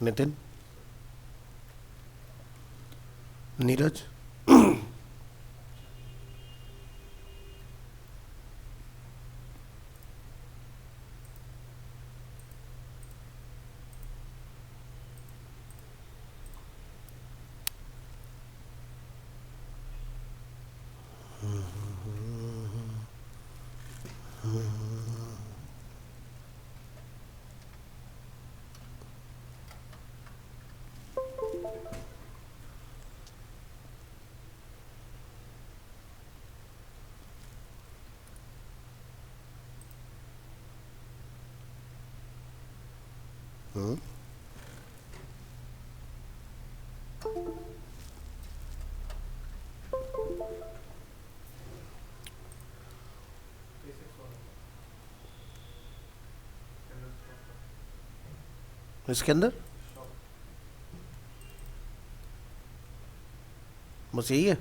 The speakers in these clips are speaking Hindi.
नितिन, नीरज। इसके अंदर बस यही है।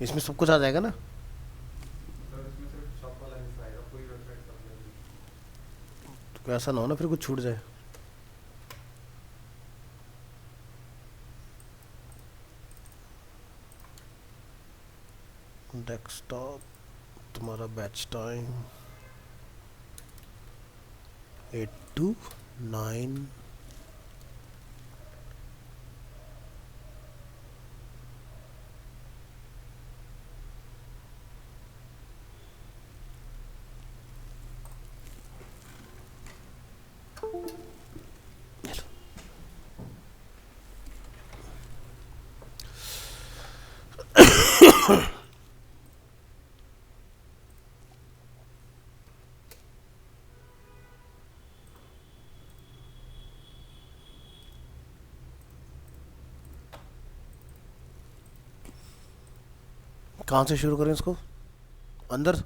इसमें सब कुछ आ जाएगा ना। तो ऐसा ना हो ना फिर कुछ छूट जाए। डेस्कटॉप, तुम्हारा बैच टाइम 8 to 9। कहाँ से शुरू करें इसको? अंदर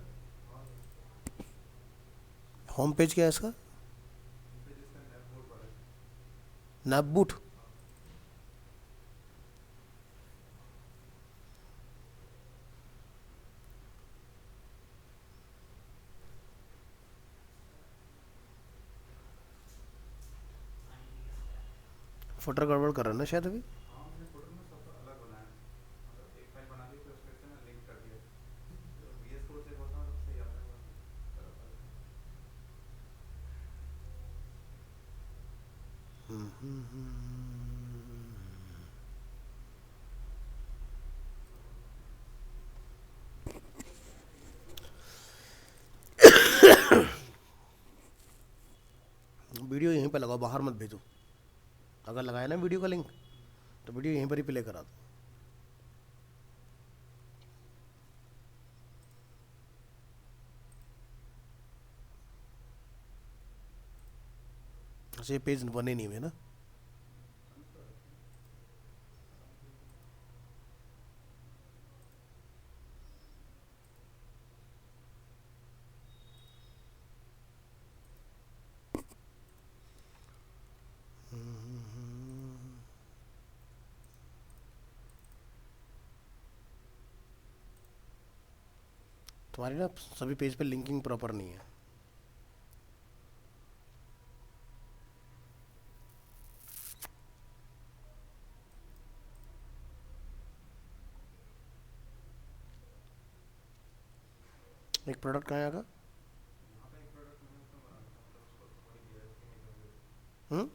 होम पेज क्या है इसका? Nap boot. फुटर गड़बड़ कर रहा है ना शायद अभी। वीडियो यहीं पे लगाओ, बाहर मत भेजो। अगर लगाया ना वीडियो का लिंक तो वीडियो यहीं पर ही प्ले करा दो। अच्छा, ये पेज बने नहीं हुए ना। तुम्हारी ना सभी पेज पे लिंकिंग प्रॉपर नहीं है। एक प्रोडक्ट कहाँ आएगा? हम्म।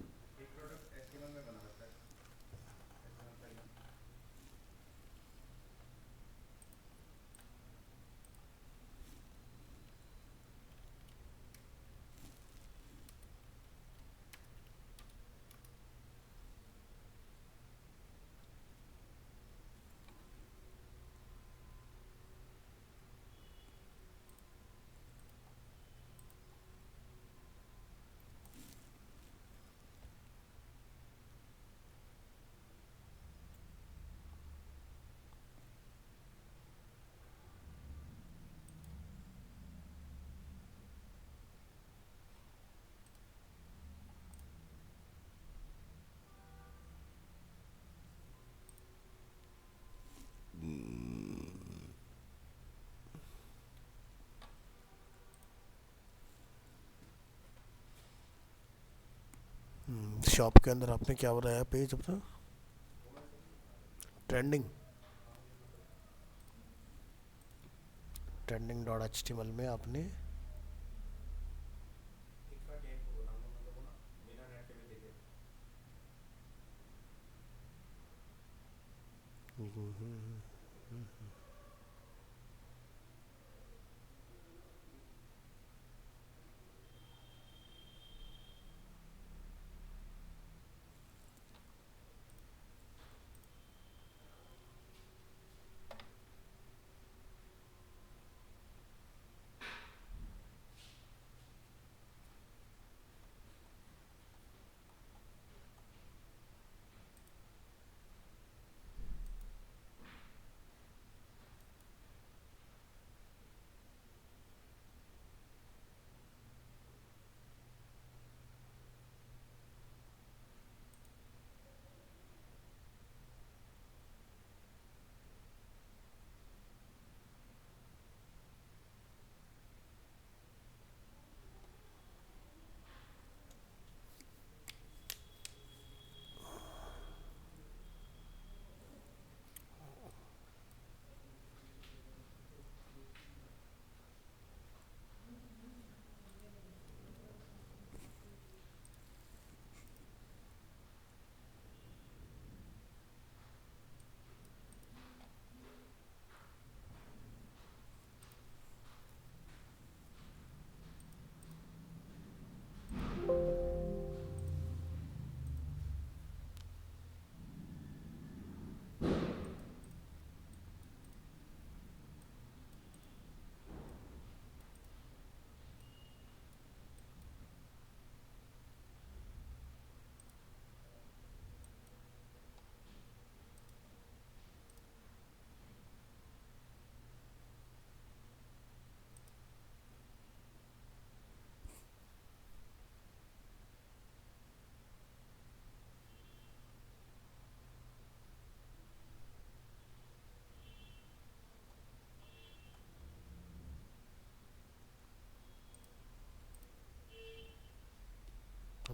शॉप के अंदर आपने क्या बनाया पेज अपना? Trending, trending dot H T M L में आपने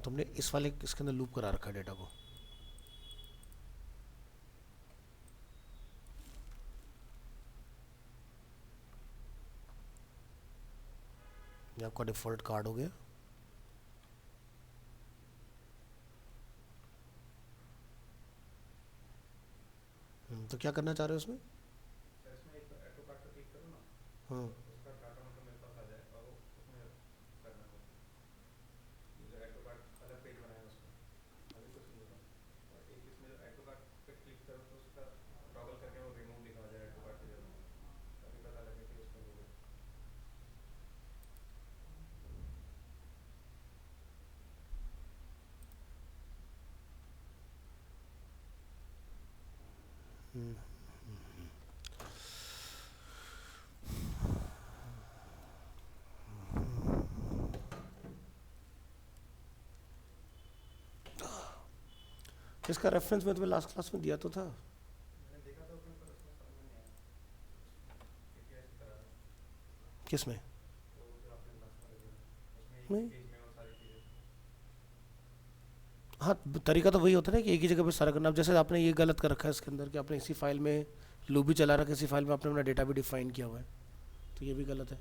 तुमने इस वाले इसके अंदर लूप करा रखा है डेटा को। ये आपका डिफ़ॉल्ट कार्ड हो गया। तो क्या करना चाह रहे हो उसमें? हाँ, इसका रेफरेंस मैं तुम्हें लास्ट क्लास में दिया तो था। किस में? नहीं, हाँ, तरीका तो वही होता है ना कि एक ही जगह पे सारा करना। अब जैसे आपने ये गलत कर रखा है इसके अंदर कि आपने इसी फाइल में लूप भी चला रखा है, इसी फाइल में आपने अपना डेटा भी डिफाइन किया हुआ है, तो ये भी गलत है।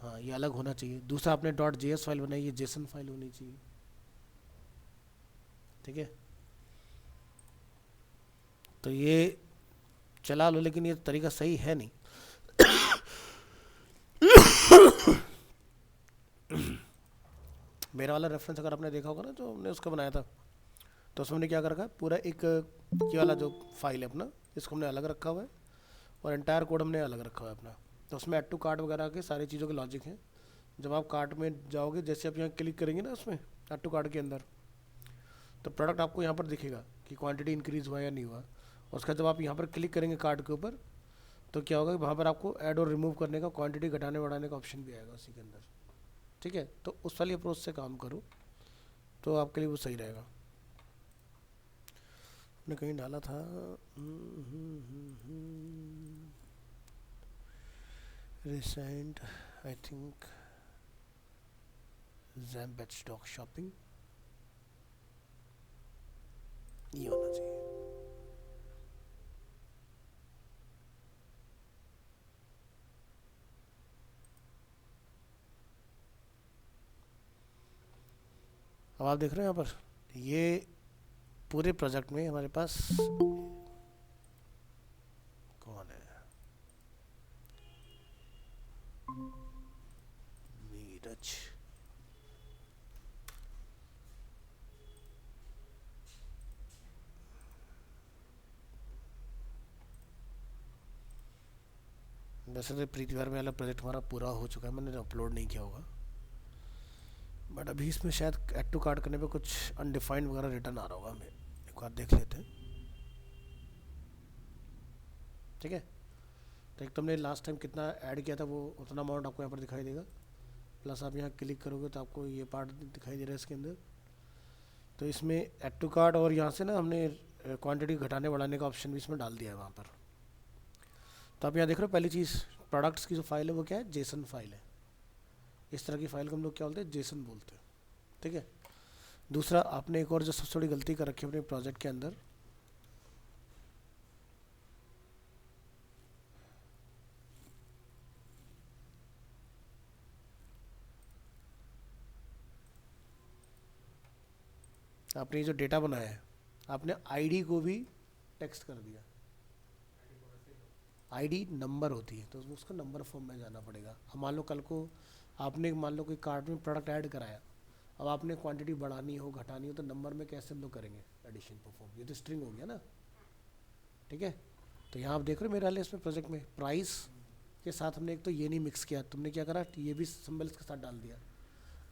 हाँ, ये अलग होना चाहिए। दूसरा, आपने डॉट जे एस फाइल बनाई, ये जेसन फाइल होनी चाहिए। ठीक है, तो ये चला लो, लेकिन ये तरीका सही है नहीं। मेरा वाला रेफरेंस अगर आपने देखा होगा ना, जो हमने उसका बनाया था, तो उसमें हमने क्या कर रखा है, पूरा एक ये वाला जो फाइल है अपना, इसको हमने अलग रखा हुआ है, और एंटायर कोड हमने अलग रखा हुआ है अपना। तो उसमें ऐड टू कार्ट वगैरह के सारी चीज़ों के लॉजिक हैं। जब आप कार्ट में जाओगे, जैसे आप यहाँ क्लिक करेंगे ना उसमें ऐड टू कार्ट के अंदर, तो प्रोडक्ट आपको यहाँ पर दिखेगा कि क्वांटिटी इंक्रीज़ हुआ या नहीं हुआ। और उसका जब आप यहाँ पर क्लिक करेंगे कार्ट के ऊपर, तो क्या होगा, वहाँ पर आपको ऐड और रिमूव करने का, क्वांटिटी घटाने बढ़ाने का ऑप्शन भी आएगा उसी के अंदर। ठीक है, तो उस वाली अप्रोच से काम करो तो आपके लिए वो सही रहेगा। ने कहीं डाला था recent, I think jam batch stock shopping. ये होना चाहिए। अब आप देख रहे हैं यहाँ पर ये पूरे प्रोजेक्ट में हमारे पास कौन है, नीरज। वैसे तो प्रीति बार में वाला प्रोजेक्ट हमारा पूरा हो चुका है, मैंने अपलोड नहीं किया होगा, बट अभी इसमें शायद ऐड टू कार्ट करने पे कुछ अनडिफाइंड वगैरह रिटर्न आ रहा होगा, हमें एक बार देख लेते हैं। ठीक है, तो एक तुमने लास्ट टाइम कितना ऐड किया था वो उतना अमाउंट आपको यहाँ पर दिखाई देगा, प्लस आप यहाँ क्लिक करोगे तो आपको ये पार्ट दिखाई दे रहा है इसके अंदर। तो इसमें ऐड टू कार्ट और यहाँ से ना हमने क्वांटिटी घटाने बढ़ाने का ऑप्शन भी इसमें डाल दिया है वहाँ पर। तो आप यहाँ देख रहे हो पहली चीज़, प्रोडक्ट्स की जो फाइल है वो क्या है, जेसन फाइल है। इस तरह की फाइल को हम लोग क्या बोलते हैं, जेसन बोलते हैं। ठीक है, दूसरा आपने एक और जो सबसे बड़ी गलती कर रखी है अपने प्रोजेक्ट के अंदर, आपने ये जो डेटा बनाया है आपने आईडी को भी टेक्स्ट कर दिया। आईडी नंबर होती है तो उसको नंबर फॉर्म में जाना पड़ेगा। अब मान लो कल को आपने मान लो कोई कार्ट में प्रोडक्ट ऐड कराया, अब आपने क्वांटिटी बढ़ानी हो घटानी हो तो नंबर में कैसे हम लोग करेंगे एडिशन परफॉर्म, ये तो स्ट्रिंग हो गया ना। ठीक है, तो यहाँ आप देख रहे हो मेरे वाले इसमें प्रोजेक्ट में प्राइस के साथ हमने एक तो ये नहीं मिक्स किया, तुमने क्या करा ये भी सिंबल के साथ डाल दिया।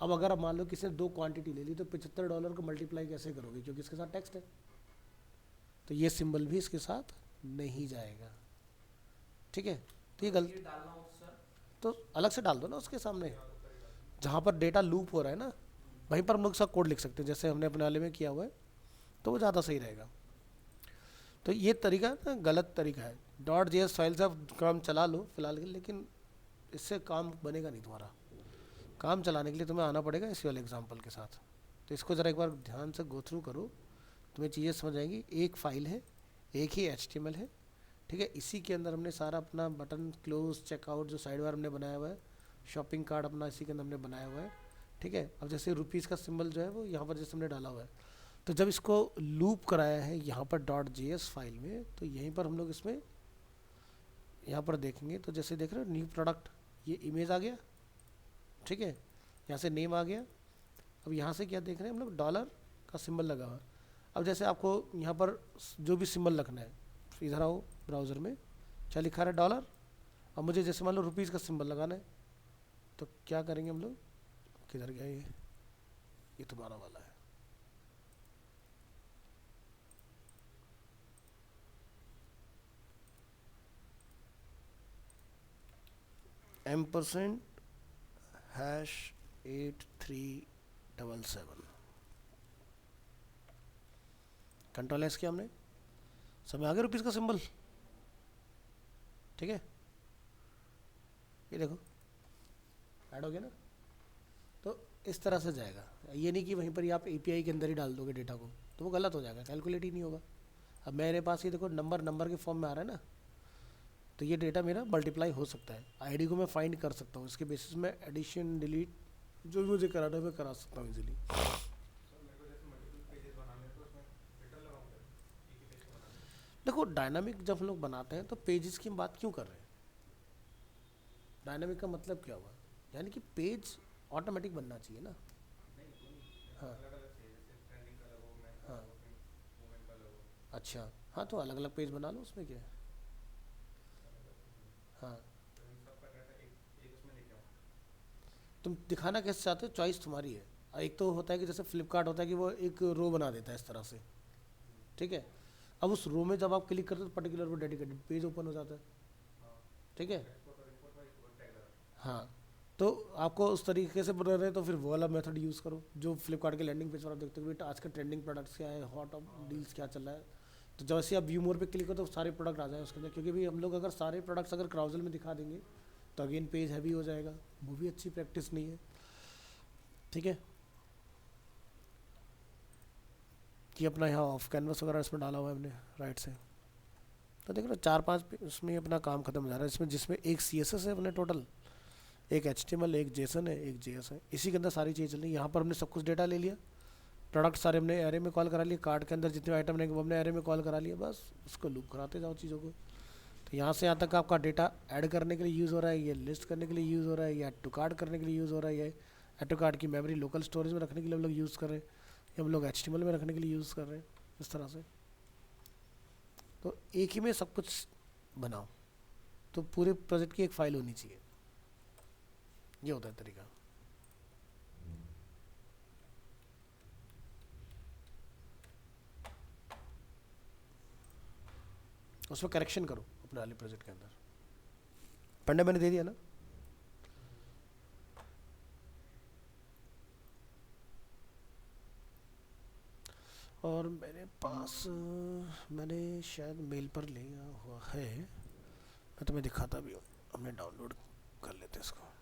अब अगर आप मान लो किसी ने 2 क्वांटिटी ले ली तो $75 को मल्टीप्लाई कैसे करोगे, क्योंकि इसके साथ टेक्स्ट है, तो ये सिंबल भी इसके साथ नहीं जाएगा। ठीक है, तो ये गलती तो अलग से डाल दो ना उसके सामने, जहाँ पर डेटा लूप हो रहा है ना वहीं पर हम लोग सब कोड लिख सकते हैं, जैसे हमने अपने वाले में किया हुआ है, तो वो ज़्यादा सही रहेगा। तो ये तरीका ना गलत तरीका है। .js फाइल से आप काम चला लो फिलहाल के, लेकिन इससे काम बनेगा नहीं तुम्हारा। काम चलाने के लिए तुम्हें आना पड़ेगा इसी वाले एग्जांपल के साथ। तो इसको ज़रा एक बार ध्यान से गो थ्रू करो, तुम्हें चीज़ें समझ आएंगी। एक फाइल है, एक ही HTML है। ठीक है, इसी के अंदर हमने सारा अपना बटन क्लोज चेकआउट जो साइड बार हमने बनाया हुआ है, शॉपिंग कार्ड अपना इसी के अंदर हमने बनाया हुआ है। ठीक है, अब जैसे रुपीज़ का सिंबल जो है वो यहाँ पर जैसे हमने डाला हुआ है, तो जब इसको लूप कराया है यहाँ पर .js फाइल में, तो यहीं पर हम लोग इसमें यहाँ पर देखेंगे तो जैसे देख रहे हो न्यू प्रोडक्ट, ये इमेज आ गया। ठीक है, यहाँ से नेम आ गया। अब यहाँ से क्या देख रहे हैं हम लोग, डॉलर का सिंबल लगा हुआ। अब जैसे आपको यहाँ पर जो भी सिंबल रखना है, इधर आओ ब्राउज़र में, क्या लिखा रहा है डॉलर। अब मुझे जैसे मान लो रुपीज़ का सिंबल लगाना है, तो क्या करेंगे हम लोग, किधर गया ये तुम्हारा वाला है। %#8377 कंट्रोल एस किया हमने, समय आ गया रुपीज़ का सिंबल। ठीक है, ये देखो ऐड हो गया ना। तो इस तरह से जाएगा, ये नहीं कि वहीं पर ही आप API के अंदर ही डाल दोगे डेटा को, तो वो गलत हो जाएगा, कैलकुलेट ही नहीं होगा। अब मेरे पास ये देखो नंबर के फॉर्म में आ रहा है ना, तो ये डेटा मेरा मल्टीप्लाई हो सकता है। आईडी को मैं फाइंड कर सकता हूँ, इसके बेसिस में एडिशन डिलीट जो भी मुझे कराना है मैं करा सकता हूँ इजीली। देखो डायनामिक जब हम लोग बनाते हैं तो पेजेस की हम बात क्यों कर रहे हैं, डायनामिक का मतलब क्या हुआ, यानी कि पेज ऑटोमेटिक बनना चाहिए ना। हाँ हाँ, अच्छा हाँ, तो अलग अलग पेज बना लो, उसमें क्या है। हाँ, तुम दिखाना कैसे चाहते हो, चॉइस तुम्हारी है। एक तो होता है कि जैसे फ्लिपकार्ट होता है कि वो एक रो बना देता है इस तरह से। ठीक है, अब उस रो में जब आप क्लिक करते हो तो पर्टिकुलर वो डेडिकेटेड पेज ओपन हो जाता है। ठीक है, हाँ, तो आपको उस तरीके से बना रहे तो फिर वो वाला मेथड यूज़ करो जो फ्लिपकार्ट के लैंडिंग पेज पर आप देखते हो बेटा आज का ट्रेंडिंग प्रोडक्ट्स क्या है, हॉट डील्स क्या चल रहा है। तो जैसे आप व्यू मोर पे क्लिक करो तो सारे प्रोडक्ट आ जाए उसके अंदर, क्योंकि भी हम लोग अगर सारे प्रोडक्ट्स अगर क्राउजल में दिखा देंगे तो अगेन पेज हैवी हो जाएगा, वो भी अच्छी प्रैक्टिस नहीं है। ठीक है, कि अपना यहाँ ऑफ कैनवस वगैरह इसमें डाला हुआ है हमने राइट से। तो देख लो 4-5 उसमें अपना काम खत्म हो जा रहा है इसमें, जिसमें एक CSS है अपने टोटल, एक HTML, एक जेसन है, एक JS है, इसी के अंदर सारी चीज़ें चल रही है। यहाँ पर हमने सब कुछ डेटा ले लिया, प्रोडक्ट सारे हमने एरे में कॉल करा लिए, कार्ड के अंदर जितने आइटम रहेंगे वो हमने एरे में कॉल करा लिए, बस उसको लूप कराते जाओ चीज़ों को। तो यहाँ से यहाँ तक आपका डेटा ऐड करने के लिए यूज़ हो रहा है, ये लिस्ट करने के लिए यूज़ हो रहा है, ये ऐड टू कार्ड करने के लिए यूज़ हो रहा है, ये ऐड टू कार्ड की मेमोरी लोकल स्टोरेज में रखने के लिए हम लोग यूज़ कर रहे हैं, ये हम लोग HTML में रखने के लिए यूज़ कर रहे हैं, इस तरह से। तो एक ही में सब कुछ बनाओ, तो पूरे प्रोजेक्ट की एक फ़ाइल होनी चाहिए, ये होता है तरीका। उसमें करेक्शन करो अपने वाले प्रोजेक्ट के अंदर। पंडे मैंने दे दिया ना। और मेरे पास मैंने शायद मेल पर लिया हुआ है, मैं तुम्हें दिखाता भी हूँ, हमने डाउनलोड कर लेते हैं इसको।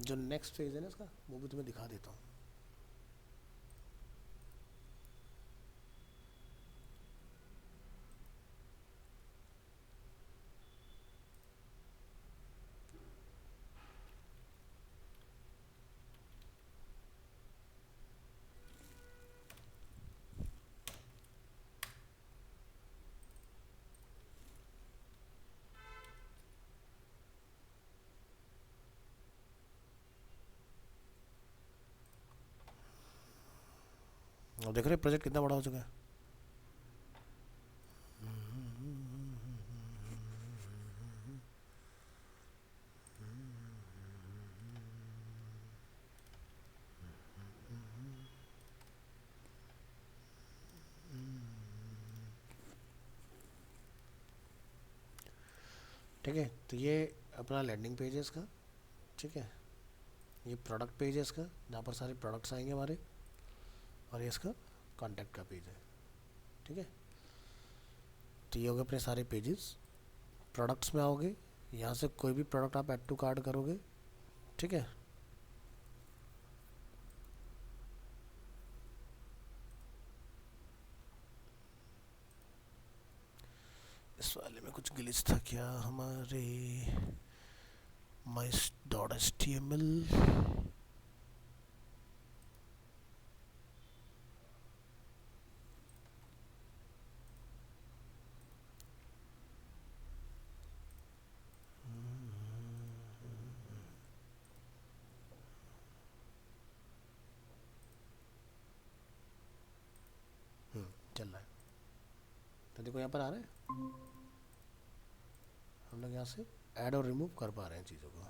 जो नेक्स्ट फेज है ना इसका, वो भी तुम्हें दिखा देता हूँ। और देख रहे प्रोजेक्ट कितना बड़ा हो चुका है। ठीक है, तो ये अपना लैंडिंग पेज है इसका, ठीक है, ये प्रोडक्ट पेज है इसका, जहाँ पर सारे प्रोडक्ट्स आएंगे हमारे, और ये इसका कॉन्टैक्ट का पेज है, ठीक है। तो ये हो गए अपने सारे पेजेस। प्रोडक्ट्स में आओगे, यहाँ से कोई भी प्रोडक्ट आप ऐड टू कार्ड करोगे, ठीक है। इस वाले में कुछ ग्लिच था क्या हमारे my.html। चल रहा है, तो देखो यहाँ पर आ रहा है, हम लोग यहाँ से ऐड और रिमूव कर पा रहे हैं चीज़ों को।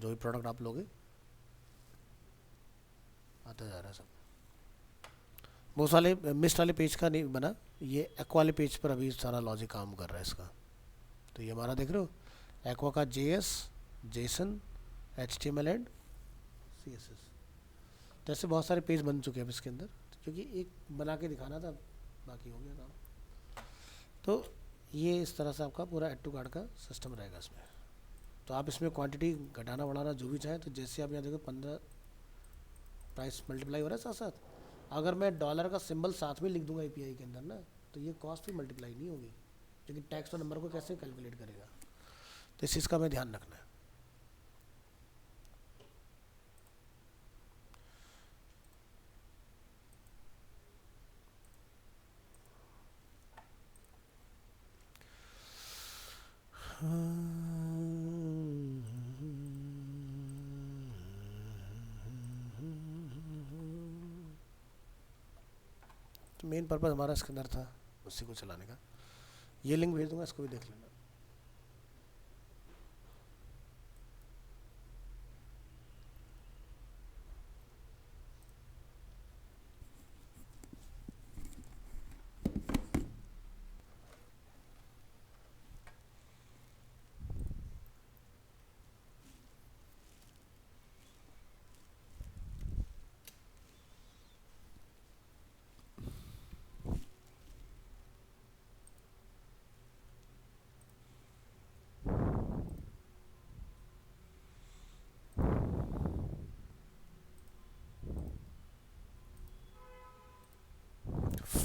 जो भी प्रोडक्ट आप लोगे आता जा रहा है सब। बहुत सारे मिस्ट वाले पेज का नहीं बना, ये एक्वा वाले पेज पर अभी सारा लॉजिक काम कर रहा है इसका। तो ये हमारा देख रहे हो, एक्वा का JS, Jason, HTML and CSS, तो ऐसे बहुत सारे पेज बन चुके हैं अब इसके अंदर, क्योंकि एक बना के दिखाना था, बाकी हो गया काम। तो ये इस तरह से आपका पूरा ऐड टू कार्ड का सिस्टम रहेगा इसमें। तो आप इसमें क्वांटिटी घटाना बढ़ाना जो भी चाहें, तो जैसे आप यहाँ देखो 15 प्राइस मल्टीप्लाई हो रहा है साथ साथ, अगर मैं डॉलर का सिंबल साथ में लिख दूंगा API के अंदर ना, तो ये कॉस्ट भी मल्टीप्लाई नहीं होगी, क्योंकि टैक्स और नंबर को कैसे कैलकुलेट करेगा। तो इस चीज़ का हमें ध्यान रखना है। तो मेन पर्पज़ हमारा इसके अंदर था उसी को चलाने का। ये लिंक भेज दूंगा, इसको भी देख लेना।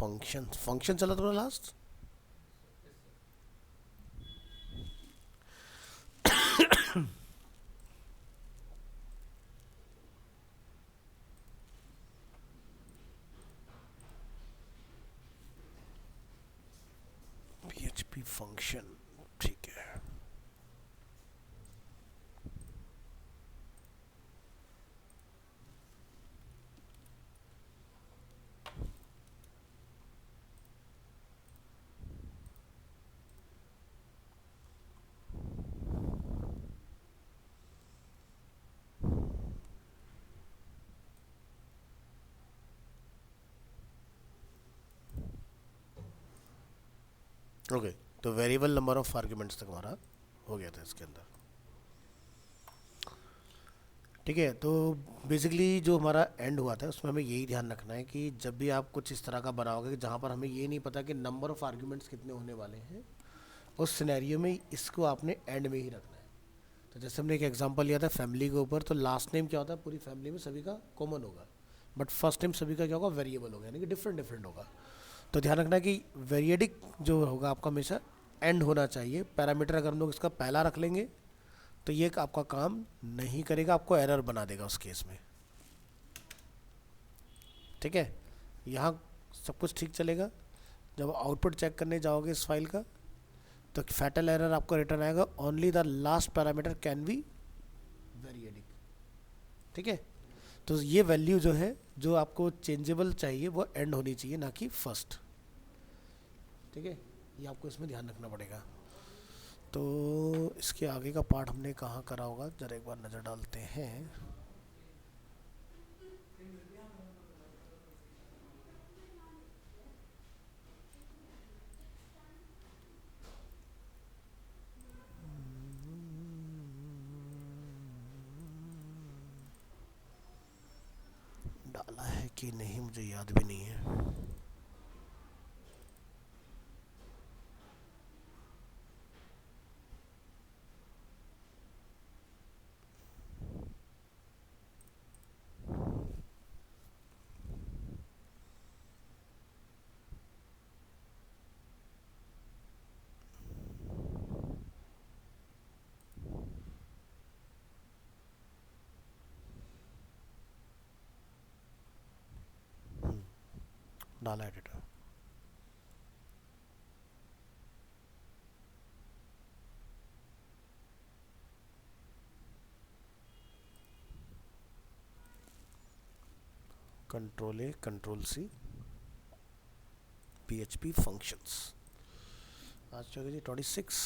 फंक्शन फंक्शन चला था लास्ट। PHP फंक्शन, ठीक है। ओके, तो वेरिएबल नंबर ऑफ आर्ग्यूमेंट्स तक हमारा हो गया था इसके अंदर। ठीक है, तो बेसिकली जो हमारा एंड हुआ था उसमें हमें यही ध्यान रखना है कि जब भी आप कुछ इस तरह का बनाओगे कि जहाँ पर हमें ये नहीं पता कि नंबर ऑफ आर्ग्यूमेंट्स कितने होने वाले हैं, उस सिनेरियो में इसको आपने एंड में ही रखना है। तो जैसे हमने एक एग्जांपल लिया था फैमिली के ऊपर, तो लास्ट नेम क्या होता है, पूरी फैमिली में सभी का कॉमन होगा, बट फर्स्ट नेम सभी का क्या होगा, वेरिएबल होगा, यानी कि डिफरेंट डिफरेंट होगा। तो ध्यान रखना है कि वेरिएडिक जो होगा आपका हमेशा एंड होना चाहिए। पैरामीटर अगर हम लोग इसका पहला रख लेंगे तो ये आपका काम नहीं करेगा, आपको एरर बना देगा उस केस में। ठीक है, यहाँ सब कुछ ठीक चलेगा। जब आउटपुट चेक करने जाओगे इस फाइल का, तो फैटल एरर आपको रिटर्न आएगा, only the last parameter can be variadic. ठीक है, तो ये वैल्यू जो है, जो आपको चेंजेबल चाहिए, वो एंड होनी चाहिए, ना कि फर्स्ट। ठीक है, ये आपको इसमें ध्यान रखना पड़ेगा। तो इसके आगे का पार्ट हमने कहाँ करा होगा, जरा एक बार नज़र डालते हैं। डाला है कि नहीं मुझे याद भी नहीं है। डाला editor. Control A control C PHP functions. आज चलो जी 26।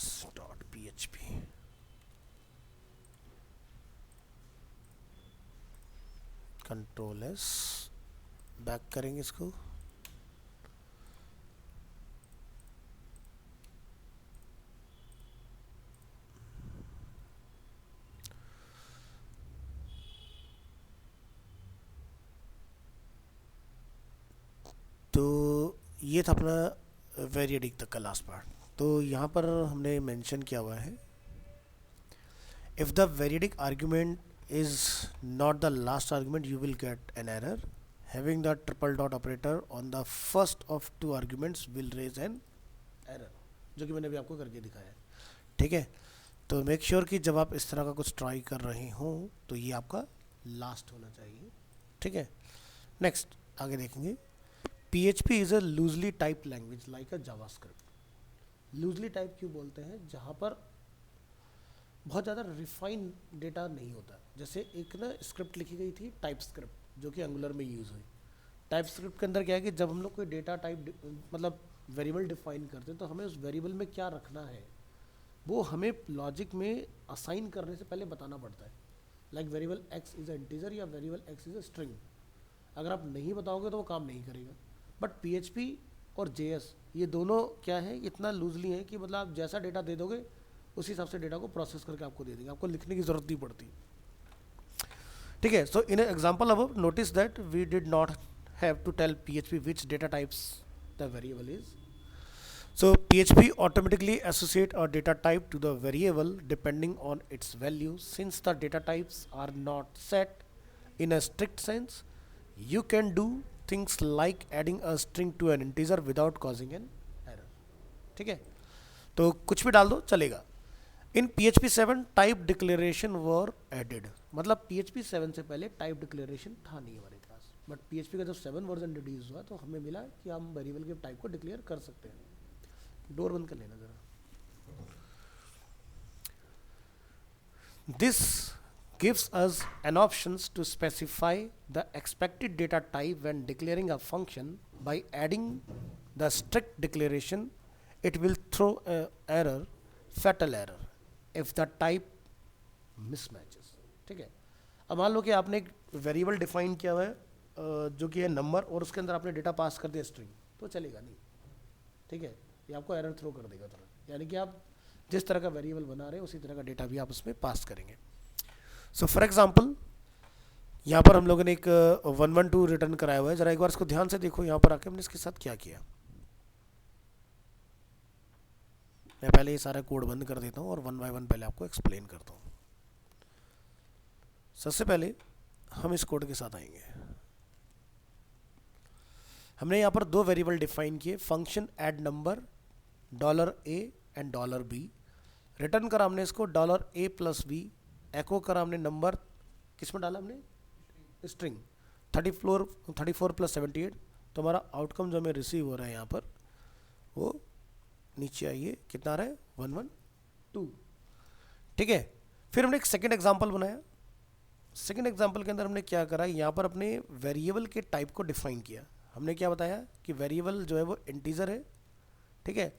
functions.php। कंट्रोल एस, बैक करेंगे इसको। तो ये था अपना वेरिएडिक तक का लास्ट पार्ट। तो यहाँ पर हमने मेंशन किया हुआ है, if the variadic argument is not the last argument, you will get an error. Having the triple dot operator on the first of two arguments will raise an error, जो कि मैंने अभी आपको करके दिखाया है। ठीक है, तो मेक श्योर कि जब आप इस तरह का कुछ ट्राई कर रहे हो तो ये आपका लास्ट होना चाहिए। ठीक है, नेक्स्ट आगे देखेंगे। PHP is a loosely typed language like a JavaScript. Loosely type क्यों बोलते हैं, जहाँ पर बहुत ज़्यादा रिफाइन डेटा नहीं होता। जैसे एक ना स्क्रिप्ट लिखी गई थी टाइप स्क्रिप्ट, जो कि एंगुलर में यूज़ हुई। टाइप स्क्रिप्ट के अंदर क्या है कि जब हम लोग कोई डेटा टाइप मतलब वेरिएबल डिफाइन करते हैं, तो हमें उस वेरिएबल में क्या रखना है वो हमें लॉजिक में असाइन करने से पहले बताना पड़ता है। Like variable x is a integer या variable x is a string. अगर आप नहीं बताओगे तो वो काम नहीं करेगा। बट PHP और JS ये दोनों क्या है, इतना लूजली है कि मतलब आप जैसा डेटा दे दोगे उसी हिसाब से डेटा को प्रोसेस करके आपको दे देंगे, आपको लिखने की ज़रूरत नहीं पड़ती। ठीक है, सो इन एग्जाम्पल अब notice that we did not have to tell PHP which data types the variable is. So PHP automatically associate a data type to the variable depending on its value. Since the data types are not set in a strict sense, you can do things like adding a string to an integer without causing an error. ठीक है, तो कुछ भी डाल दो चलेगा. इन PHP 7 टाइप डिक्लेरेशन वर एडेड. मतलब PHP 7 से पहले टाइप डिक्लेरेशन था नहीं हमारे पास, बट PHP का जब 7 वर्जन इंट्रोड्यूस हुआ तो हमें मिला कि हम वेरिएबल के टाइप को डिक्लेयर कर सकते हैं. डोर बंद कर लेना जरा. This gives us an options to specify the expected data type when declaring a function. By adding the strict declaration, it will throw a error, fatal error, if the type mismatches. ठीक है, अब मान लो कि आपने एक वेरिएबल डिफाइन किया हुआ है जो कि है नंबर, और उसके अंदर आपने डेटा पास कर दिया स्ट्रिंग, तो चलेगा नहीं. ठीक है, ये आपको एरर थ्रो कर देगा तुरंत. यानी कि आप जिस तरह का वेरिएबल बना रहे हैं उसी तरह का डेटा भी आप उसमें पास करेंगे. सो फॉर एग्जाम्पल यहाँ पर हम लोगों ने एक 112 रिटर्न कराया हुआ है. जरा एक बार इसको ध्यान से देखो, यहाँ पर आके हमने इसके साथ क्या किया. मैं पहले ये सारा कोड बंद कर देता हूँ और वन बाय वन पहले आपको एक्सप्लेन करता हूँ. सबसे पहले हम इस कोड के साथ आएंगे. हमने यहाँ पर दो वेरिएबल डिफाइन किए, function add number $a and $b. Return करा हमने इसको $a + b. एको करा हमने नंबर, किस में डाला हमने, स्ट्रिंग 34 + 78. तो हमारा आउटकम जो हमें रिसीव हो रहा है यहाँ पर वो नीचे आइए कितना आ रहा है, 112. ठीक है, फिर हमने एक सेकेंड एग्जाम्पल बनाया. सेकेंड एग्जाम्पल के अंदर हमने क्या करा, यहाँ पर अपने वेरिएबल के टाइप को डिफाइन किया. हमने क्या बताया कि वेरिएबल जो है वो इंटीजर है. ठीक है,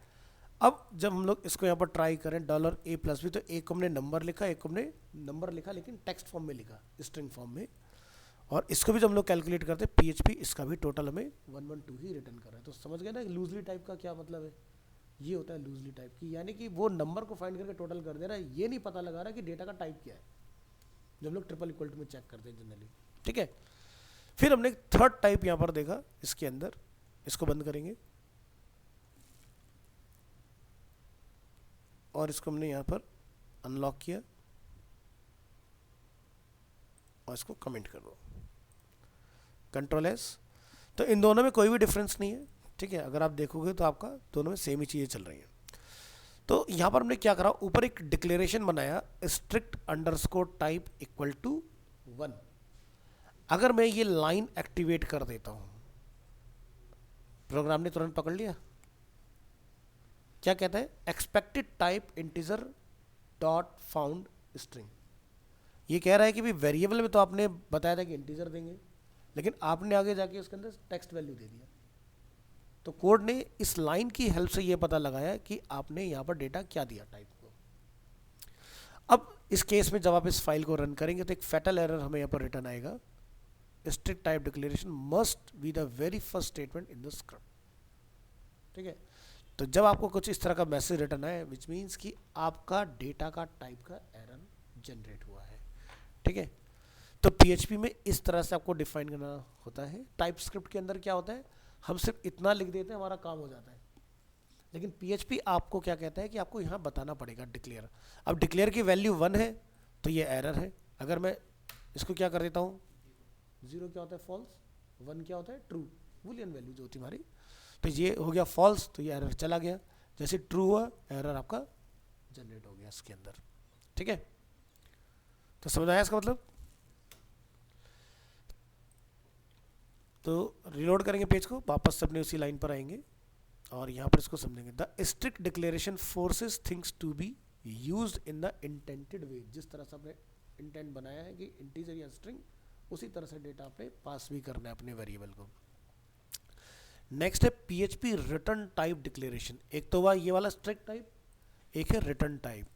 अब जब हम लोग इसको यहाँ पर ट्राई करें $a + b, तो एक को हमने नंबर लिखा, एक को हमने नंबर लिखा लेकिन टेक्स्ट फॉर्म में लिखा, स्ट्रिंग फॉर्म में. और इसको भी जब हम लोग कैलकुलेट करते हैं PHP, इसका भी टोटल हमें 112 ही रिटर्न कर रहा है. तो समझ गए ना लूजली टाइप का क्या मतलब है. ये होता है लूजली टाइप की, यानी कि वो नंबर को फाइंड करके टोटल कर दे रहा है, ये नहीं पता लगा रहा कि डेटा का टाइप क्या है, जब लोग ट्रिपल इक्वल टू में चेक करते हैं जनरली. ठीक है, फिर हमने थर्ड टाइप यहाँ पर देखा इसके अंदर. इसको बंद करेंगे और इसको हमने यहाँ पर अनलॉक किया और इसको कमेंट कर दो, Ctrl+S. तो इन दोनों में कोई भी डिफरेंस नहीं है. ठीक है, अगर आप देखोगे तो आपका दोनों में सेम ही चीज़ें चल रही हैं. तो यहाँ पर हमने क्या करा, ऊपर एक डिक्लेरेशन बनाया, strict_type = 1. अगर मैं ये लाइन एक्टिवेट कर देता हूँ, प्रोग्राम ने तुरंत पकड़ लिया. क्या कहता है, expected type integer dot found string. ये कह रहा है कि भी वेरिएबल में तो आपने बताया था कि इंटीजर देंगे, लेकिन आपने आगे जाके उसके अंदर टेक्स्ट वैल्यू दे दिया. तो कोड ने इस लाइन की हेल्प से ये पता लगाया कि आपने यहाँ पर डेटा क्या दिया टाइप को. अब इस केस में जब आप इस फाइल को रन करेंगे तो एक फैटल एरर हमें यहाँ पर रिटर्न आएगा, strict type declaration must be the very first statement in the script. ठीक है, तो जब आपको कुछ इस तरह का मैसेज रिटर्न आए, विच मीन्स कि आपका डेटा का टाइप का एरर जनरेट हुआ है. ठीक है, तो PHP में इस तरह से आपको डिफाइन करना होता है. टाइप स्क्रिप्ट के अंदर क्या होता है, हम सिर्फ इतना लिख देते हैं, हमारा काम हो जाता है. लेकिन PHP आपको क्या कहता है कि आपको यहाँ बताना पड़ेगा डिक्लेयर. अब डिक्लेयर की वैल्यू 1 है तो ये एरर है. अगर मैं इसको क्या कर देता हूँ, 0 क्या होता है फॉल्स, 1 क्या होता है ट्रू, बूलियन वैल्यू जो होती हमारी. तो ये हो गया फॉल्स, तो ये एरर चला गया. जैसे ट्रू हुआ, एरर आपका जनरेट हो गया इसके अंदर. ठीक है, तो समझ आया इसका मतलब. तो रिलोड करेंगे पेज को, वापस से अपने उसी लाइन पर आएंगे और यहाँ पर इसको समझेंगे. The strict declaration forces things to be used in the intended way. जिस तरह से आपने इंटेंट बनाया है कि इंटीजर या स्ट्रिंग, उसी तरह से डेटा आपने पास भी करना है अपने वेरिएबल को. नेक्स्ट है PHP रिटर्न टाइप डिक्लेरेशन. एक तो हुआ ये वाला स्ट्रिक्ट टाइप, एक है return type.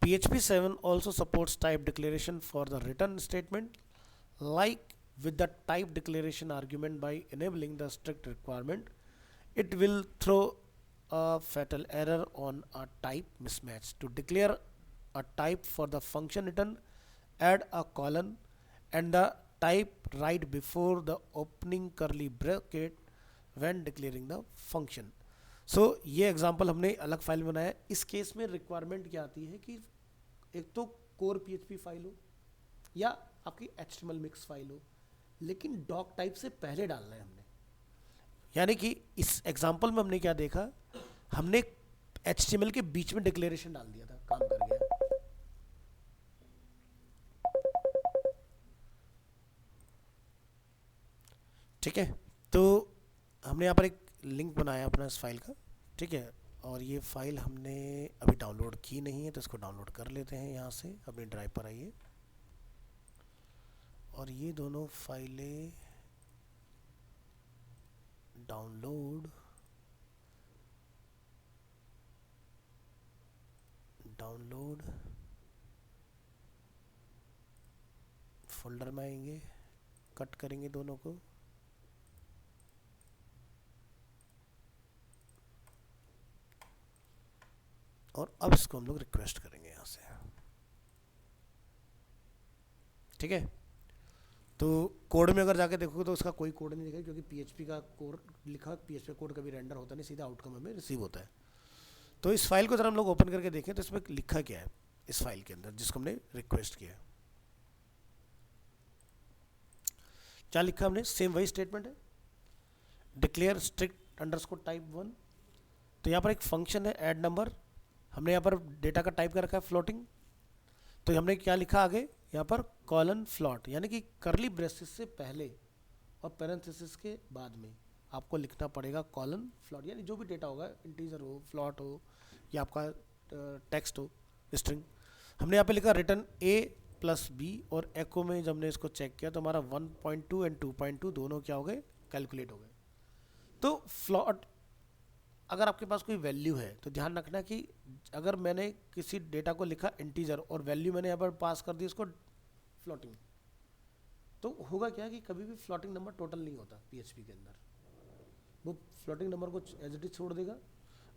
PHP 7 also supports type declaration for the return statement, like with the type declaration argument. By enabling the strict requirement, it will throw a fatal error on a type mismatch. To declare a type for the function return, add a colon and the type right before the opening curly bracket when declaring the function. So ये एग्जांपल हमने अलग फाइल में बनाया। इस केस में रिक्वायरमेंट क्या आती है कि एक तो कोर पीएचपी फाइल हो या आपकी एचटीएमएल मिक्स फाइल हो, लेकिन डॉक टाइप से पहले डालना है हमने। यानी कि इस एग्जांपल में हमने क्या देखा, हमने एचटीएमएल के बीच में डिक्लेरेशन डाल दिया था, काम कर गया। ठीक है, तो हमने यहाँ पर एक लिंक बनाया अपना इस फाइल का, ठीक है, और ये फाइल हमने अभी डाउनलोड की नहीं है तो इसको डाउनलोड कर लेते हैं। यहाँ से अपनी ड्राइव पर आइए और ये दोनों फाइलें डाउनलोड फोल्डर में आएंगे, कट करेंगे दोनों को, और अब इसको हम लोग रिक्वेस्ट करेंगे यहाँ से। ठीक है, तो कोड में अगर जाके देखोगे तो उसका कोई कोड नहीं दिखेगा, क्योंकि पीएचपी का कोड लिखा, पीएचपी कोड कभी रेंडर होता नहीं, सीधा आउटकम हमें रिसीव होता है। तो इस फाइल को जरा हम लोग ओपन करके देखें तो इसमें लिखा क्या है इस फाइल के अंदर जिसको हमने रिक्वेस्ट किया। क्या लिखा हमने, सेम वही स्टेटमेंट है, डिक्लेयर स्ट्रिक्ट अंडरस्कोर टाइप 1। तो यहाँ पर एक फंक्शन है ऐड नंबर, हमने यहाँ पर डेटा का टाइप कर रखा है फ्लोटिंग। तो हमने क्या लिखा आगे यहाँ पर, कॉलन फ्लॉट, यानी कि करली ब्रेसेस से पहले और पैरेंथेसिस के बाद में आपको लिखना पड़ेगा कॉलन फ्लॉट, यानी जो भी डेटा होगा, इंटीजर हो, फ्लॉट हो या आपका टेक्स्ट हो, स्ट्रिंग। हमने यहाँ पे लिखा रिटर्न ए प्लस बी, और एको में जब हमने इसको चेक किया तो हमारा 1.2 एंड 2.2 दोनों क्या हो गए, कैलकुलेट हो गए। तो फ्लॉट अगर आपके पास कोई वैल्यू है तो ध्यान रखना कि अगर मैंने किसी डेटा को लिखा इंटीजर और वैल्यू मैंने यहाँ पर पास कर दी इसको फ्लोटिंग, तो होगा क्या कि कभी भी फ्लोटिंग नंबर टोटल नहीं होता पीएचपी के अंदर, वो फ्लोटिंग नंबर को एज इट इज छोड़ देगा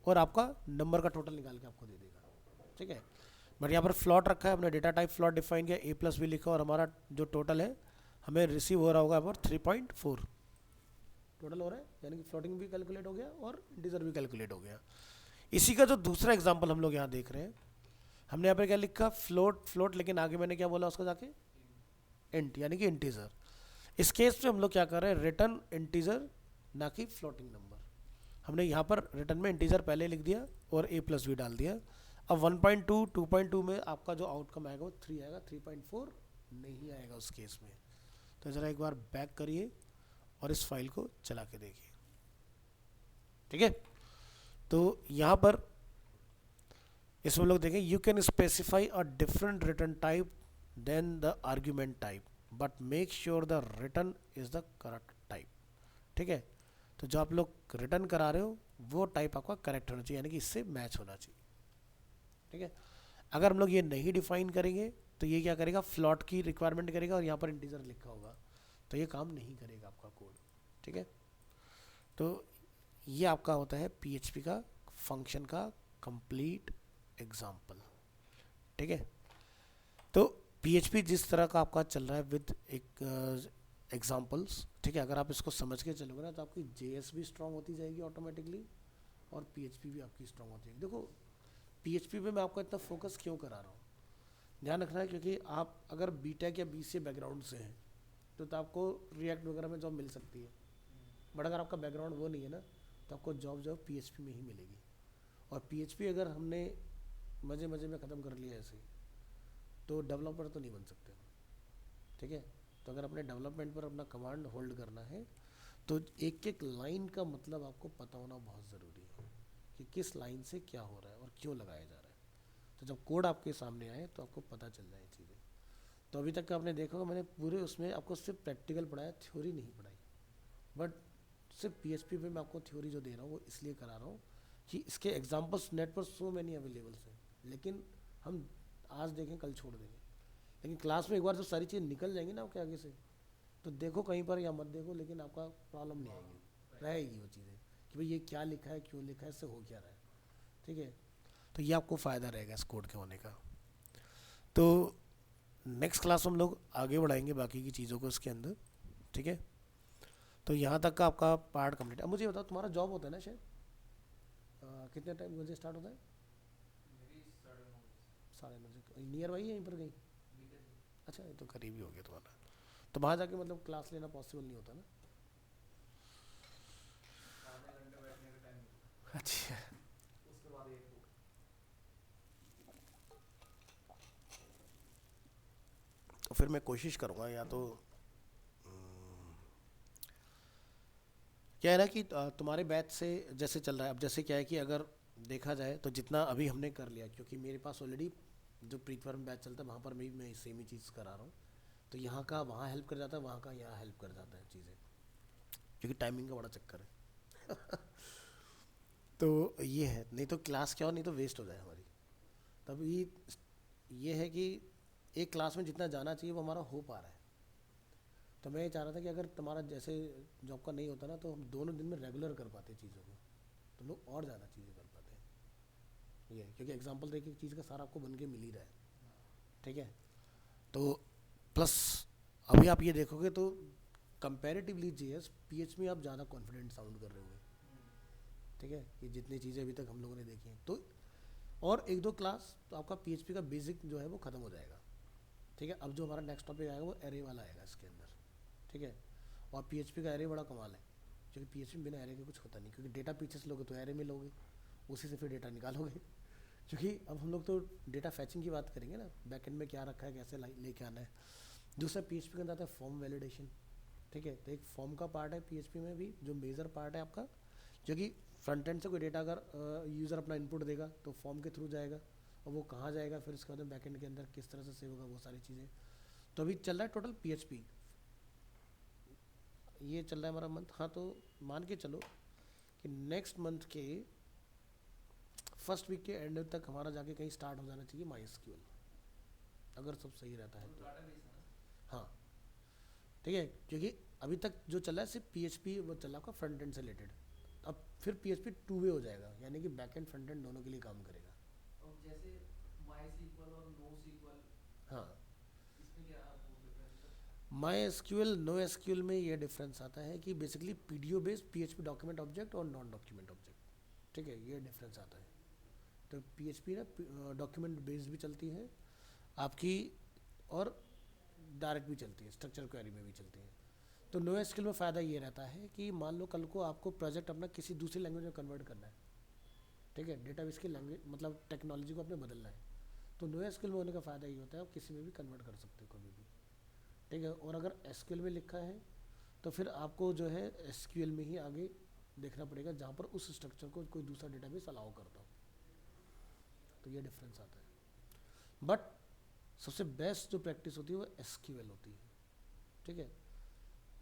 और आपका नंबर का टोटल निकाल के आपको दे देगा। ठीक है, बट यहाँ पर फ्लॉट रखा है, हमने डेटा टाइप फ्लॉट डिफाइन किया, ए प्लस बी लिखा, और हमारा जो टोटल है हमें रिसीव हो रहा होगा यहाँ पर 3.4 टोटल हो रहा है, यानी कि फ्लोटिंग भी कैलकुलेट हो गया और इंटीजर भी कैलकुलेट हो गया। इसी का जो दूसरा एग्जांपल हम लोग यहाँ देख रहे हैं, हमने यहाँ पर क्या लिखा, फ्लोट, लेकिन आगे मैंने क्या बोला उसका जाके, इंट, यानी कि इंटीजर। इस केस में हम लोग क्या कर रहे हैं, रिटर्न इंटीजर ना कि फ्लोटिंग नंबर। हमने यहाँ पर रिटर्न में इंटीजर पहले लिख दिया और ए प्लस बी डाल दिया। अब 1.2 2.2 में आपका जो आउटकम आएगा वो 3 आएगा, 3.4 नहीं आएगा उस केस में। तो ज़रा एक बार बैक करिए और इस फाइल को चला के देखिए। ठीक है, तो यहाँ पर इसमें लोग देखें, you can specify a different return type then the argument type, but make sure the return is the correct type. ठीक है, तो जो आप लोग रिटर्न करा रहे हो वो टाइप आपका करेक्ट होना चाहिए, यानी कि इससे मैच होना चाहिए। ठीक है, अगर हम लोग ये नहीं डिफाइन करेंगे तो ये क्या करेगा, फ्लॉट की रिक्वायरमेंट करेगा और यहाँ पर इंटीजर लिखा होगा, तो ये काम नहीं करेगा आपका कोड। ठीक है, तो ये आपका होता है पीएचपी का फंक्शन का कंप्लीट एग्जाम्पल। ठीक है, तो पीएचपी जिस तरह का आपका चल रहा है विद एक एग्जाम्पल्स, ठीक है, अगर आप इसको समझ के चलोगे ना तो आपकी जेएस भी स्ट्रांग होती जाएगी ऑटोमेटिकली और पीएचपी भी आपकी स्ट्रांग होती जाएगी। देखो पीएचपी पे मैं आपको इतना फोकस क्यों करा रहा हूँ, ध्यान रखना है, क्योंकि आप अगर बीटेक या बीसीए बैकग्राउंड से हैं तो आपको रिएक्ट वगैरह में जॉब मिल सकती है, बट अगर आपका बैकग्राउंड वो नहीं है ना तो आपको जॉब जो पीएचपी में ही मिलेगी। और पीएचपी अगर हमने मज़े मज़े में ख़त्म कर लिया ऐसे तो डेवलपर तो नहीं बन सकते। ठीक है, तो अगर अपने डेवलपमेंट पर अपना कमांड होल्ड करना है तो एक एक लाइन का मतलब आपको पता होना बहुत ज़रूरी है कि किस लाइन से क्या हो रहा है और क्यों लगाया जा रहा है। तो जब कोड आपके सामने आए तो आपको पता चल जाए चीज़ें। तो अभी तक आपने देखा होगा मैंने पूरे उसमें आपको सिर्फ प्रैक्टिकल पढ़ाया, थ्योरी नहीं पढ़ाई, बट सिर्फ पीएचपी पे मैं आपको थ्योरी जो दे रहा हूँ वो इसलिए करा रहा हूँ कि इसके एग्जांपल्स नेट पर सो मैनी अवेलेबल्स हैं, लेकिन हम आज देखें कल छोड़ देंगे। लेकिन क्लास में एक बार जो सारी चीज़ निकल जाएंगी ना आपके आगे से, तो देखो कहीं पर या मत देखो, लेकिन आपका प्रॉब्लम नहीं आएगी, रहेगी वो चीज़ें कि भाई ये क्या लिखा है, क्यों लिखा है, इससे हो क्या रहा है। ठीक है, तो ये आपको फ़ायदा रहेगा इस कोड के होने का। तो नेक्स्ट क्लास हम लोग आगे बढ़ाएंगे बाकी की चीज़ों को इसके अंदर, ठीक है। तो यहाँ तक का आपका पार्ट कंप्लीट। अब मुझे ये बताओ, तुम्हारा जॉब होता है ना शायद, कितने टाइम बजे स्टार्ट होता है? 9:30 नियर बाई यहीं पर कहीं? अच्छा, ये तो करीब ही हो गया तुम्हारा। तो वहाँ जाके मतलब क्लास लेना पॉसिबल नहीं होता ना? अच्छा। तो फिर मैं कोशिश करूँगा, या तो क्या है ना कि तुम्हारे बैच से जैसे चल रहा है, अब जैसे क्या है कि अगर देखा जाए तो जितना अभी हमने कर लिया, क्योंकि मेरे पास ऑलरेडी जो प्री फॉर्म बैच चलता है वहाँ पर मैं सेम ही चीज़ करा रहा हूँ। तो यहाँ का वहाँ हेल्प कर जाता है, वहाँ का यहाँ हेल्प कर जाता है चीज़ें, क्योंकि टाइमिंग का बड़ा चक्कर है। तो ये है, नहीं तो क्लास क्या हो, नहीं तो वेस्ट हो जाए हमारी। तब ये है कि एक क्लास में जितना जाना चाहिए वो हमारा हो पा रहा है। तो मैं ये चाह रहा था कि अगर तुम्हारा जैसे जॉब का नहीं होता ना, तो हम दोनों दिन में रेगुलर कर पाते चीज़ों को, तो लोग और ज़्यादा चीज़ें कर पाते हैं। ये क्योंकि एग्जांपल देखिए, चीज़ का सारा आपको बन के मिल ही रहा है, ठीक है। तो प्लस अभी आप ये देखोगे तो कंपैरेटिवली जीएस पीएच में आप ज़्यादा कॉन्फिडेंट साउंड कर रहे होगे, ठीक है, कि जितनी चीज़ें अभी तक हम लोगों ने देखी हैं। तो और एक दो क्लास तो आपका पीएचपी का बेसिक जो है वो ख़त्म हो जाएगा, ठीक है। अब जो हमारा नेक्स्ट टॉपिक आएगा वो एरे वाला आएगा इसके अंदर, ठीक है। और पीएचपी का एरे बड़ा कमाल है, क्योंकि पीएचपी में बिना एरे के कुछ होता नहीं, क्योंकि डेटा पीछे से लोगे तो एरे में लोगे, उसी से फिर डेटा निकालोगे। क्योंकि अब हम लोग तो डेटा फैचिंग की बात करेंगे ना, बैकएंड में क्या रखा है, कैसे लेके आना है। दूसरा पीएचपी के अंदर आता है फॉर्म वैलिडेशन, ठीक है। तो एक फॉर्म का पार्ट है पीएचपी में भी, जो मेजर पार्ट है आपका, जो कि फ्रंट एंड से कोई डेटा अगर यूज़र अपना इनपुट देगा तो फॉर्म के थ्रू जाएगा, और वो कहाँ जाएगा फिर उसके बाद बैकएंड के अंदर किस तरह से सेव होगा, वो सारी चीज़ें। तो अभी चल रहा है टोटल पीएचपी, ये चल रहा है हमारा मंथ। हाँ, तो मान के चलो कि नेक्स्ट मंथ के फर्स्ट वीक के एंड तक हमारा जाके कहीं स्टार्ट हो जाना चाहिए माई एसक्यूएल, अगर सब सही रहता है तो। हाँ, ठीक है, क्योंकि अभी तक जो चला है सिर्फ पीएचपी वो चला आपका फ्रंट एंड से रिलेटेड। अब फिर पीएचपी टू वे हो जाएगा, यानी कि बैक एंड फ्रंट एंड दोनों के लिए काम करेगा। अब जैसे माई सीक्वल और नो सीक्वल, हाँ, इसमें क्या वो डिफरेंस है? माई एसक्यूएल नो एसक्यूएल में ये डिफरेंस आता है कि basically PDO based PHP document object और नॉन डॉक्यूमेंट ऑब्जेक्ट, ठीक है, ये डिफरेंस आता है। तो पीएचपी ना डॉक्यूमेंट बेस्ड भी चलती है आपकी, और डायरेक्ट भी चलती है, स्ट्रक्चर क्वेरी में भी चलती है। तो नो एसक्यूएल में फ़ायदा ये रहता है कि मान लो कल को आपको प्रोजेक्ट अपना किसी दूसरी लैंग्वेज में कन्वर्ट करना है, ठीक है, डेटाबेस की लैंग्वेज मतलब टेक्नोलॉजी को अपने बदलना है, तो नो एसक्यूएल में होने का फ़ायदा ये होता है आप किसी में भी कन्वर्ट कर सकते हो कभी भी, ठीक है। और अगर एसक्यूएल में लिखा है तो फिर आपको जो है एसक्यूएल में ही आगे देखना पड़ेगा, जहाँ पर उस स्ट्रक्चर को कोई दूसरा डेटाबेस अलाउ करता हो। तो ये डिफरेंस आता है। बट सबसे बेस्ट जो प्रैक्टिस होती है वो एसक्यूएल होती है, ठीक है।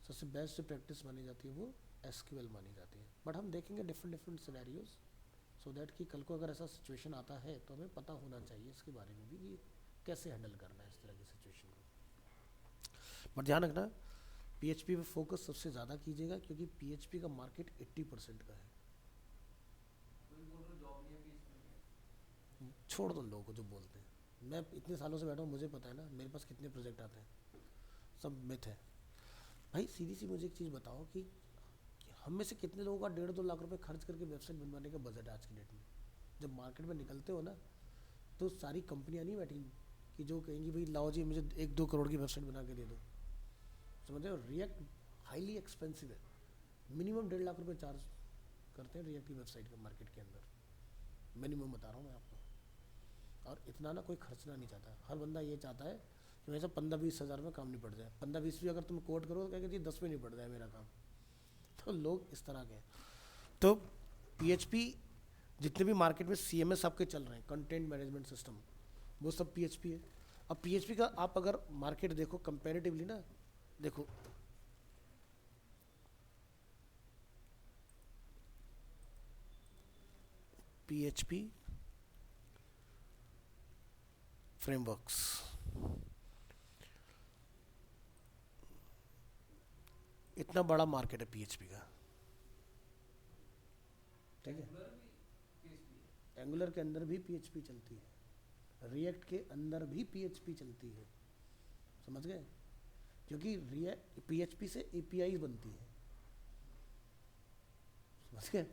सबसे बेस्ट जो प्रैक्टिस मानी जाती है वो एसक्यूएल मानी जाती है। बट हम देखेंगे different different scenarios, so that कि कल को अगर ऐसा सिचुएशन आता है तो हमें पता होना चाहिए इसके बारे में भी कि कैसे हैंडल करना है इस तरह की सिचुएशन को। बट ध्यान रखना, पीएचपी पे फोकस सबसे ज़्यादा कीजिएगा, क्योंकि पीएचपी का मार्केट 80% का है। कोई बोल रहा जॉब नहीं है पीएचपी में। छोड़ दो लोगों को जो बोलते हैं, मैं इतने सालों से बैठा हूँ, मुझे पता है ना मेरे पास कितने प्रोजेक्ट आते हैं, सब मिथ है। भाई सीधी सी मुझे एक चीज़ बताओ कि हम में से कितने लोगों का 1.5-2 लाख रुपए खर्च करके वेबसाइट बनवाने का बजट है आज की डेट में? जब मार्केट में निकलते हो ना, तो सारी कंपनियां नहीं बैठी कि जो कहेंगी भाई लाओ जी मुझे 1-2 करोड़ की वेबसाइट बना के दे दो। समझ रहे हो, रिएक्ट हाईली एक्सपेंसिव है, मिनिमम 1.5 लाख रुपए चार्ज करते हैं रिएक्ट की वेबसाइट का मार्केट के अंदर, मिनिमम बता रहा हूँ मैं आपको। और इतना ना कोई खर्चना नहीं चाहता, हर बंदा ये चाहता है कि वैसे 15-20 हज़ार में काम नहीं पड़ जाए, 15-20 भी अगर तुम कोट करो तो कहेंगे जी 10 में नहीं पड़ जाए मेरा काम। तो लोग इस तरह के हैं। तो पीएचपी जितने भी मार्केट में सीएमएस आपके चल रहे हैं, कंटेंट मैनेजमेंट सिस्टम, वो सब पीएचपी है। अब पीएचपी का आप अगर मार्केट देखो कंपैरेटिवली ना, देखो पीएचपी फ्रेमवर्क्स, इतना बड़ा मार्केट है पीएचपी का, ठीक है। एंगुलर भी पीएचपी है। एंगुलर के अंदर भी पीएचपी चलती है, रिएक्ट के अंदर भी पीएचपी चलती है, समझ गए? क्योंकि PHP से API बनती है, समझ गए?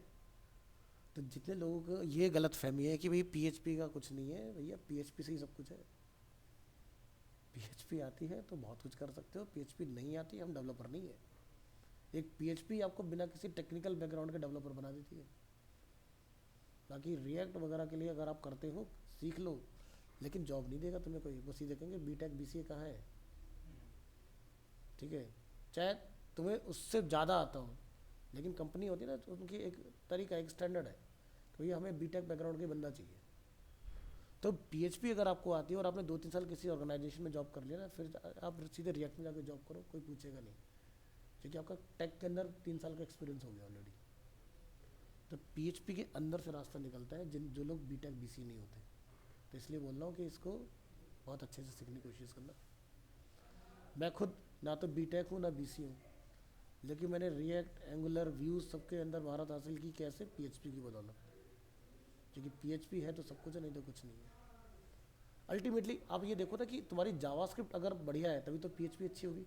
तो जितने लोगों को ये गलत फहमी है कि भाई PHP का कुछ नहीं है, भैया PHP से ही सब कुछ है। PHP आती है तो बहुत कुछ कर सकते हो, PHP नहीं आती हम डेवलपर नहीं है। एक PHP आपको बिना किसी टेक्निकल बैकग्राउंड के डेवलपर बना देती है। बाकी रिएक्ट वगैरह के लिए अगर आप करते हो सीख लो, लेकिन जॉब नहीं देगा तुम्हें कोई, वो सीधे कहेंगे BTech BCA कहाँ है, ठीक है? चाहे तुम्हें उससे ज़्यादा आता हो, लेकिन कंपनी होती है ना तो उनकी एक तरीका, एक स्टैंडर्ड है कि भैया हमें BTech बैकग्राउंड के बंदा चाहिए। तो PHP अगर आपको आती है और आपने 2-3 साल किसी ऑर्गेनाइजेशन में जॉब कर लिया ना, फिर आप सीधे रिएक्ट में जाकर जॉब करो, कोई पूछेगा नहीं, क्योंकि आपका टेक के अंदर 3 साल का एक्सपीरियंस हो गया ऑलरेडी। तो PHP के अंदर से रास्ता निकलता है जो लोग BTech BCA नहीं होते। तो इसलिए बोल रहा हूँ कि इसको बहुत अच्छे से सीखने की कोशिश करना। मैं खुद ना तो BTech हूँ ना BCA हूँ, लेकिन मैंने रिएक्ट, एंगुलर, व्यूज सबके अंदर महारत हासिल की। कैसे? PHP की बदौलत, क्योंकि PHP है तो सब कुछ है, नहीं तो कुछ नहीं है। अल्टीमेटली आप ये देखो ना कि तुम्हारी जावास्क्रिप्ट अगर बढ़िया है तभी तो PHP अच्छी होगी,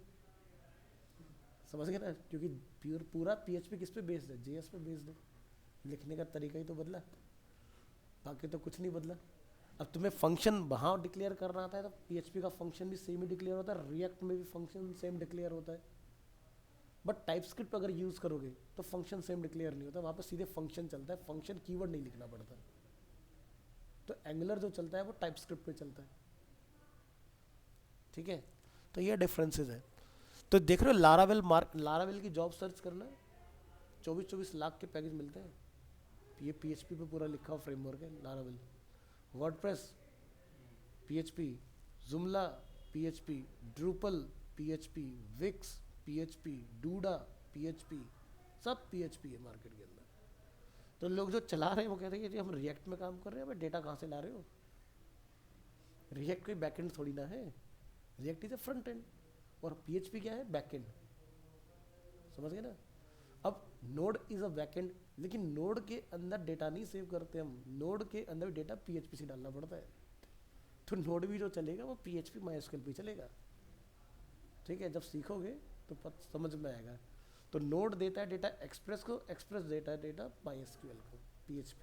समझ गए ना? क्योंकि पूरा PHP किस पे बेस्ड है? JS पे बेस्ड है। लिखने का तरीका ही तो बदला, बाकी तो कुछ नहीं बदला। अब तुम्हें फंक्शन वहाँ डिक्लेयर करना आता है तो PHP का फंक्शन भी सेम ही डिक्लेयर होता है, रिएक्ट में भी फंक्शन सेम डिक्लेयर होता है। बट टाइपस्क्रिप्ट अगर यूज़ करोगे तो फंक्शन सेम डिक्लेयर नहीं होता, वहाँ पे सीधे फंक्शन चलता है, फंक्शन कीवर्ड नहीं लिखना पड़ता। तो एंगुलर जो चलता है वो टाइपस्क्रिप्ट पे चलता है, ठीक है? तो ये डिफरेंसेस है। तो देख रहे हो लारावेल की जॉब सर्च करना, 24-24 लाख के पैकेज मिलते हैं। ये PHP पे पूरा लिखा हुआ फ्रेमवर्क है Laravel. WordPress PHP, Joomla PHP, Drupal PHP, Wix PHP, Duda PHP, सब PHP है मार्केट के अंदर। तो लोग जो चला रहे हैं वो कहते हैं कि हम रिएक्ट में काम कर रहे हैं, भाई डेटा कहाँ से ला रहे हो? रिएक्ट कोई बैकएंड थोड़ी ना है, react is a front end, और PHP क्या है? बैकएंड, समझ गए ना? अब नोड इज अ बैकएंड, लेकिन नोड के अंदर डेटा नहीं सेव करते हम, नोड के अंदर डेटा PHP से डालना पड़ता है। तो नोड भी जो चलेगा वो PHP MySQL पे चलेगा, ठीक है? जब सीखोगे तो समझ में आएगा। तो नोड देता है डेटा एक्सप्रेस को, एक्सप्रेस देता है डेटा MySQL को, PHP।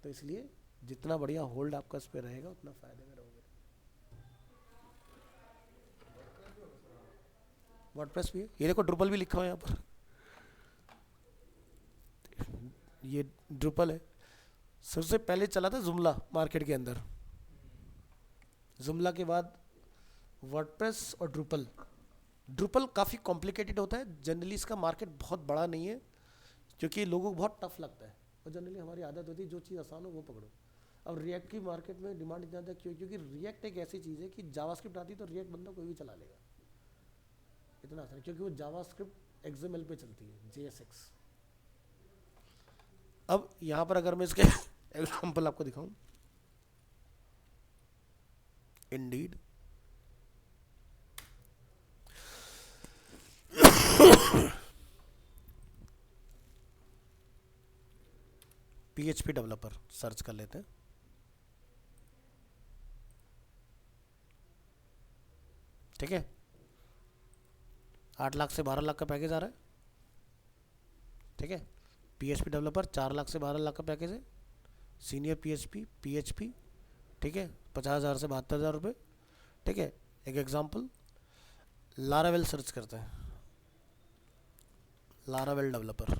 तो इसलिए जितना बढ़िया होल्ड आपका इस पे रहेगा उतना फायदे में रहोगे। वर्डप्रेस भी है, ये देखो ड्रुपल भी लिखा हुआ है यहाँ पर, ये ड्रुपल है। सबसे पहले चला था जुमला मार्केट के अंदर, जुमला के बाद वर्डप्रेस और ड्रुपल। ड्रुपल काफ़ी कॉम्प्लिकेटेड होता है, जनरली इसका मार्केट बहुत बड़ा नहीं है, क्योंकि लोगों को बहुत टफ लगता है, और जनरली हमारी आदत होती है जो चीज़ आसान हो वो पकड़ो। अब रिएक्ट की मार्केट में डिमांड इतना ज़्यादा क्यों? क्योंकि रिएक्ट एक ऐसी चीज़ है कि जावास्क्रिप्ट आती है तो रिएक्ट बंदा कोई भी चला लेगा, इतना आसान है, क्योंकि वो जावास्क्रिप्ट XML पे चलती है, JSX। अब यहाँ पर अगर मैं इसके एग्जाम्पल आपको दिखाऊं, इंडीड, PHP डेवलपर सर्च कर लेते हैं। ठीक है, 8 लाख से 12 लाख का पैकेज आ रहा है, ठीक है? PHP डेवलपर 4 लाख से 12 लाख का पैकेज है, सीनियर PHP, ठीक है? 50,000 से 72,000 रुपये, ठीक है? एक एग्जांपल, लारावेल सर्च करते हैं, लारावेल डेवलपर।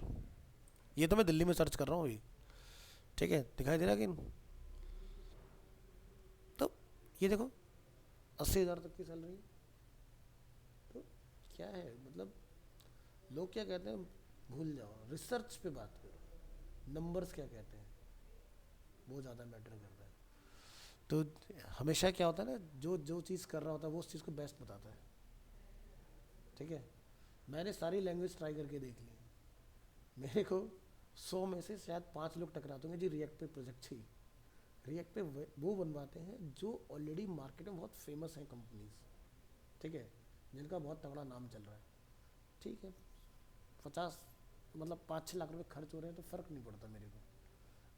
ये तो मैं दिल्ली में सर्च कर रहा हूँ अभी, ठीक है? दिखाई दे रहा है कि? तो ये देखो 80,000 तक की सैलरी। तो क्या है मतलब, लोग क्या कहते हैं, भूल जाओ, रिसर्च पे बात करो, नंबर्स क्या कहते हैं वो ज़्यादा मैटर करता है। तो हमेशा क्या होता है ना, जो चीज़ कर रहा होता है वो उस चीज़ को बेस्ट बताता है, ठीक है? मैंने सारी लैंग्वेज ट्राई करके देख ली, मेरे को 100 में से शायद 5 लोग टकराते होंगे जी रिएक्ट पे प्रोजेक्ट चाहिए। रिएक्ट पे वो बनवाते हैं जो ऑलरेडी मार्केट में बहुत फेमस हैं कंपनीज, ठीक है? जिनका बहुत तगड़ा नाम चल रहा है, ठीक है? 50 मतलब 5-6 लाख रुपए खर्च हो रहे हैं तो फ़र्क नहीं पड़ता मेरे को।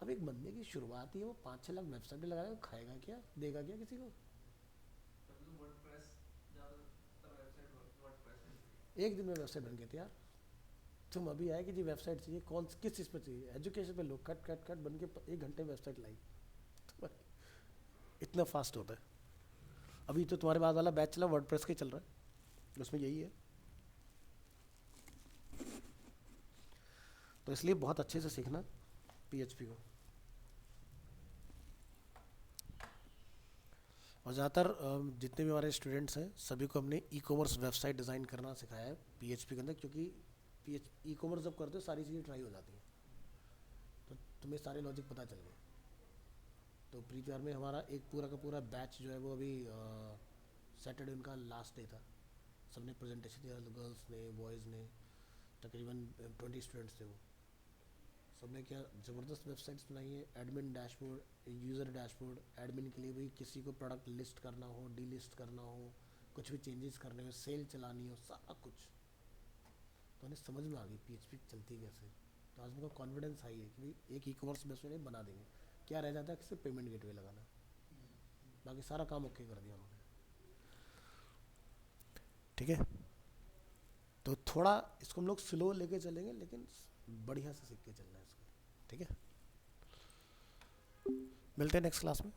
अब एक बंदे की शुरुआत ही है, वो 5-6 लाख वेबसाइट पे लगाएगा, खाएगा क्या, देगा क्या किसी को? एक दिन में वेबसाइट बन गई थी यार। तुम अभी आए कि जी वेबसाइट चाहिए, किस चीज़ पर चाहिए, एजुकेशन पे लो, कट कट कट बन के 1 घंटे में वेबसाइट लाई। इतना फास्ट होता है। अभी तो तुम्हारे बाद वाला बैच चला वर्डप्रेस का ही चल रहा है, उसमें यही है। तो इसलिए बहुत अच्छे से सीखना पीएचपी को। और ज़्यादातर जितने भी हमारे स्टूडेंट्स हैं सभी को हमने ई कॉमर्स वेबसाइट डिज़ाइन करना सिखाया है पीएचपी के अंदर, क्योंकि ई कॉमर्स जब करते हो सारी चीज़ें ट्राई हो जाती हैं, तो तुम्हें सारे लॉजिक पता चल गए। तो प्री प्यार में हमारा एक पूरा का पूरा बैच जो है वो अभी सैटरडे उनका लास्ट डे था। सबने प्रेजेंटेशन दिया, गर्ल्स ने बॉयज़ ने, तकरीबन 20 स्टूडेंट्स थे वो। सबने क्या ज़बरदस्त वेबसाइट्स बनाई है, admin dashboard, user dashboard, admin के लिए भी किसी को प्रोडक्ट लिस्ट करना हो, डी लिस्ट करना हो, कुछ भी चेंजेस करने हो, सेल चलानी हो, सारा कुछ। तो उन्हें समझ में आ गई पीएचपी चलती कैसे। तो आज मेरे को कॉन्फिडेंस आई है कि भाई एक ई कॉमर्स वेबसाइट बना देंगे। क्या रह जाता है कि सिर्फ पेमेंट गेटवे लगाना, बाकी सारा काम ओके कर दिया उन्होंने। ठीक है, तो थोड़ा इसको हम लोग स्लो लेके चलेंगे, लेकिन बढ़िया से सीख के चलना है इसको। ठीक है, मिलते हैं नेक्स्ट क्लास में।